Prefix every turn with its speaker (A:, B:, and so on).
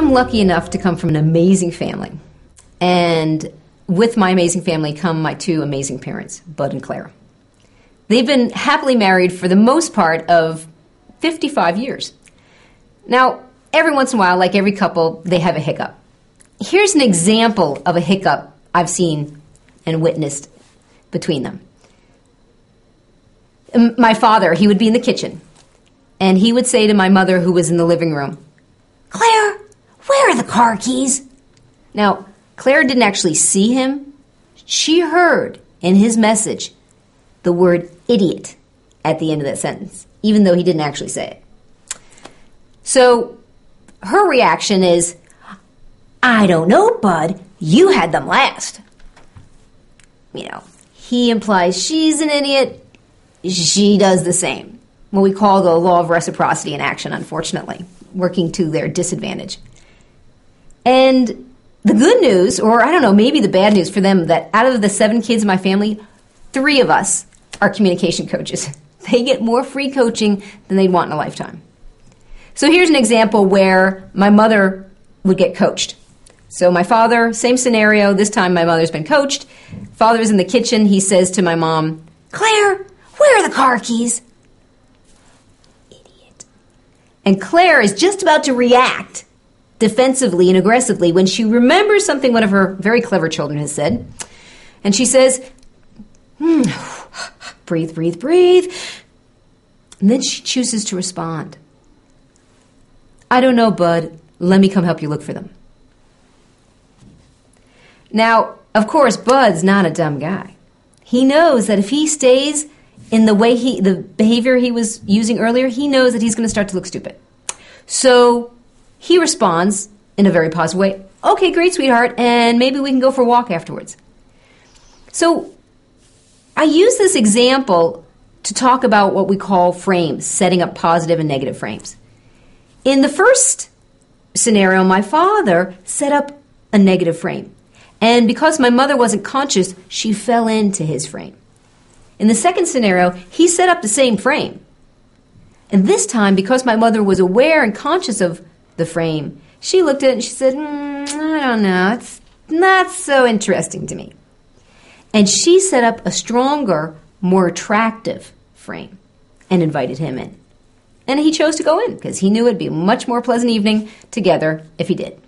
A: I'm lucky enough to come from an amazing family. And with my amazing family come my two amazing parents, Bud and Claire. They've been happily married for the most part of 55 years. Now, every once in a while, like every couple, they have a hiccup. Here's an example of a hiccup I've seen and witnessed between them. My father, he would be in the kitchen, and he would say to my mother, who was in the living room, "Claire, where are the car keys?" Now, Claire didn't actually see him. She heard in his message the word idiot at the end of that sentence, even though he didn't actually say it. So her reaction is, "I don't know, Bud. You had them last." He implies she's an idiot. She does the same. What we call the law of reciprocity in action, unfortunately, working to their disadvantage. And the good news, or I don't know, maybe the bad news for them, that out of the 7 kids in my family, 3 of us are communication coaches. They get more free coaching than they'd want in a lifetime. So here's an example where my mother would get coached. So my father, same scenario. This time my mother's been coached. Father's in the kitchen. He says to my mom, "Claire, where are the car keys?" Idiot. And Claire is just about to react defensively and aggressively when she remembers something one of her very clever children has said. And she says, breathe, breathe, breathe. And then she chooses to respond. "I don't know, Bud. Let me come help you look for them." Now, of course, Bud's not a dumb guy. He knows that if he stays in the behavior he was using earlier, he knows that he's going to start to look stupid. So he responds in a very positive way, "Okay, great, sweetheart, and maybe we can go for a walk afterwards." So I use this example to talk about what we call frames, setting up positive and negative frames. In the first scenario, my father set up a negative frame. And because my mother wasn't conscious, she fell into his frame. In the second scenario, he set up the same frame. And this time, because my mother was aware and conscious of the frame, she looked at it and she said, "I don't know, it's not so interesting to me." And she set up a stronger, more attractive frame and invited him in. And he chose to go in because he knew it'd be a much more pleasant evening together if he did.